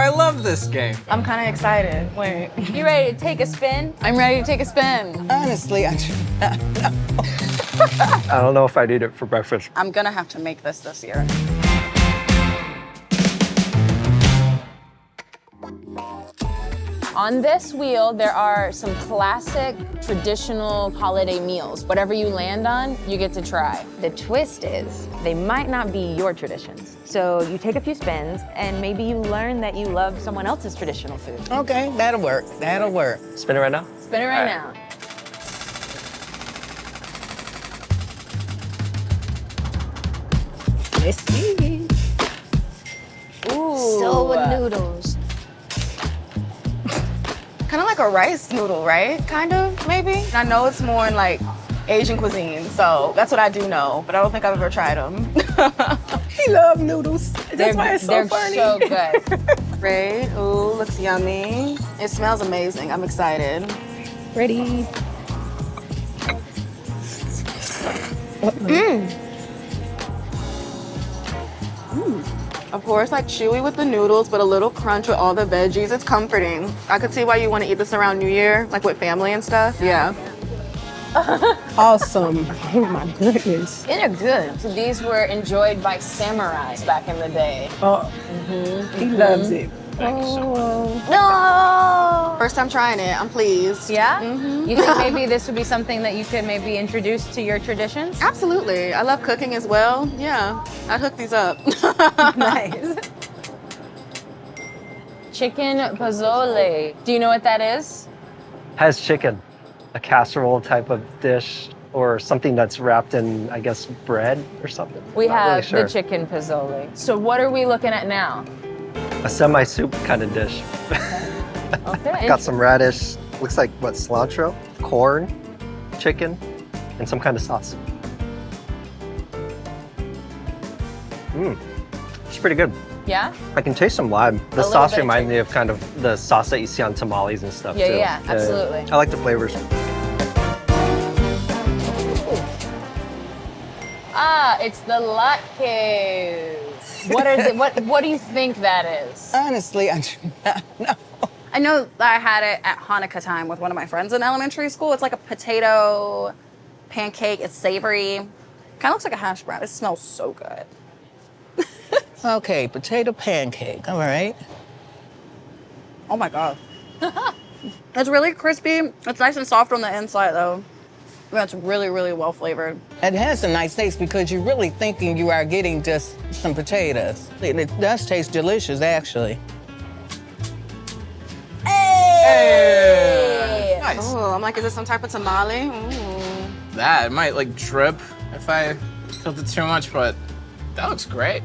I love this game. I'm kind of excited. Wait. You ready to take a spin? I'm ready to take a spin. Honestly, I do not know. I don't know if I'd eat it for breakfast. I'm gonna have to make this year. On this wheel, there are some classic, traditional holiday meals. Whatever you land on, you get to try. The twist is, they might not be your traditions. So you take a few spins, and maybe you learn that you love someone else's traditional food. Okay, that'll work. That'll work. Spin it right now? Spin it right now. Let's see. Ooh. Sil Noodles. Kind of like a rice noodle, right? Kind of, maybe. I know it's more in like Asian cuisine, so that's what I do know, but I don't think I've ever tried them. He loves noodles. That's why it's so funny. They're so good. Great. Ooh, looks yummy. It smells amazing. I'm excited. Ready. Of course, like chewy with the noodles, but a little crunch with all the veggies. It's comforting. I could see why you want to eat this around New Year, like with family and stuff. Yeah. Awesome. Oh my goodness. And they're good. So these were enjoyed by samurais back in the day. Oh, he loves it. No! First time trying it. I'm pleased. Yeah? You think maybe this would be something that you could maybe introduce to your traditions? Absolutely. I love cooking as well. Yeah. I'd hook these up. Nice. Chicken Pizoli. Do you know what that is? Has chicken, a casserole type of dish, or something that's wrapped in, I guess, bread or something. We Not have really sure. the chicken Pizoli. So what are we looking at now? A semi-soup kind of dish. Okay. Got some radish, looks like, what, cilantro, corn, chicken, and some kind of sauce. It's pretty good. Yeah? I can taste some lime. The little sauce bit of reminds me of kind of the sauce that you see on tamales and stuff, Yeah, too. yeah, absolutely. I like the flavors. Ah, it's the latkes. What do you think that is? Honestly, I do not know. I know that I had it at Hanukkah time with one of my friends in elementary school. It's like a potato pancake. It's savory. Kind of looks like a hash brown. It smells so good. Okay, potato pancake. All right. Oh my God. It's really crispy. It's nice and soft on the inside though. That's really, really well flavored. It has a nice taste because you're really thinking you are getting just some potatoes. It does taste delicious, actually. Hey! Nice. Oh, I'm like, is this some type of tamale? Ooh. That it might like drip if I tilt it too much, but that looks great.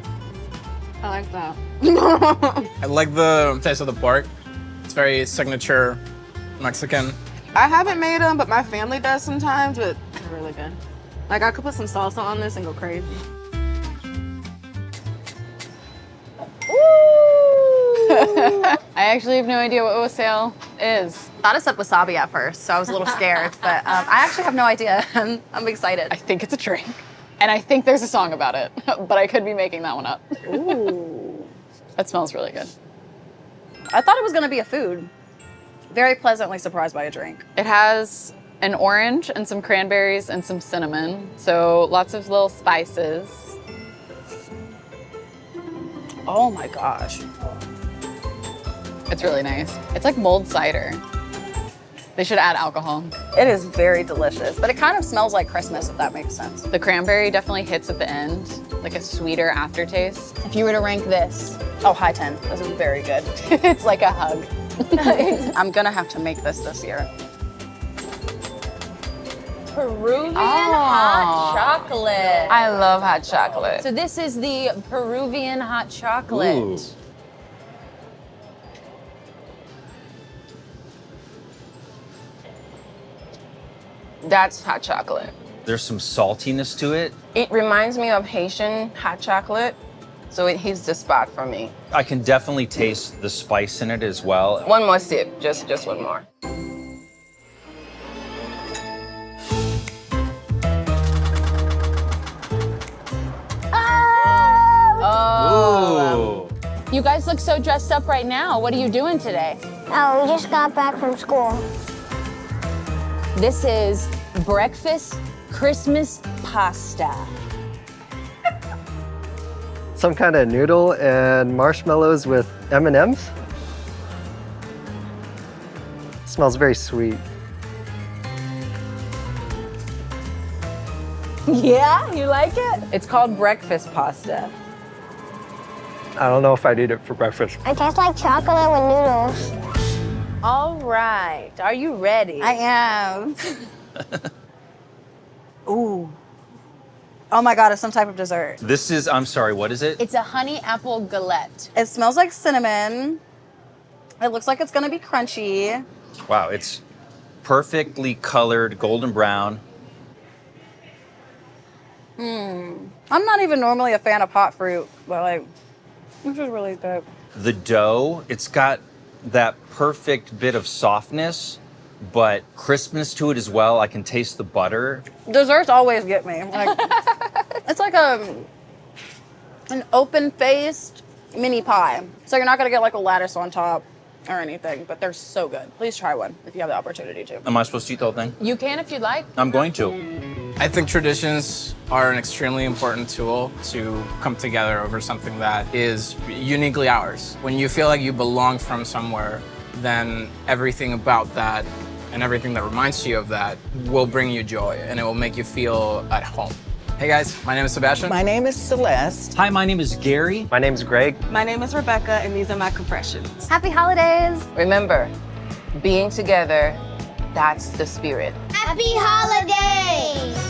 I like that. I like the taste of the pork. It's very signature Mexican. I haven't made them, but my family does sometimes, but they're really good. Like, I could put some salsa on this and go crazy. I actually have no idea what wassail is. Thought it said wasabi at first, so I was a little scared, but I actually have no idea. I'm excited. I think it's a drink. And I think there's a song about it, but I could be making that one up. Ooh. That smells really good. I thought it was gonna be a food. Very pleasantly surprised by a drink. It has an orange and some cranberries and some cinnamon. So lots of little spices. Oh my gosh. It's really nice. It's like mulled cider. They should add alcohol. It is very delicious, but it kind of smells like Christmas, if that makes sense. The cranberry definitely hits at the end, like a sweeter aftertaste. If you were to rank this, oh, high 10. This is very good. It's like a hug. I'm gonna have to make this year. Peruvian hot chocolate. I love hot chocolate. So this is the Peruvian hot chocolate. Ooh. That's hot chocolate. There's some saltiness to it. It reminds me of Haitian hot chocolate, so it hits the spot for me. I can definitely taste the spice in it as well. One more sip, just one more. Oh. Ooh. You guys look so dressed up right now. What are you doing today? Oh, we just got back from school. This is breakfast Christmas pasta. Some kind of noodle and marshmallows with M&Ms. Smells very sweet. Yeah, you like it? It's called breakfast pasta. I don't know if I'd eat it for breakfast. It tastes like chocolate with noodles. All right, are you ready? I am. Ooh. Oh my God, it's some type of dessert. This is, I'm sorry, what is it? It's a honey apple galette. It smells like cinnamon. It looks like it's gonna be crunchy. Wow, it's perfectly colored golden brown. I'm not even normally a fan of hot fruit, but like, this is really good. The dough, it's got that perfect bit of softness, but crispness to it as well. I can taste the butter. Desserts always get me. Like, it's like an open-faced mini pie. So you're not gonna get like a lattice on top or anything, but they're so good. Please try one if you have the opportunity to. Am I supposed to eat the whole thing? You can if you'd like. I'm going to. I think traditions are an extremely important tool to come together over something that is uniquely ours. When you feel like you belong from somewhere, then everything about that and everything that reminds you of that will bring you joy and it will make you feel at home. Hey guys, my name is Sebastian. My name is Celeste. Hi, my name is Gary. My name's Greg. My name is Rebecca, and these are my ConFRESHions. Happy holidays. Remember, being together, that's the spirit. Happy holidays!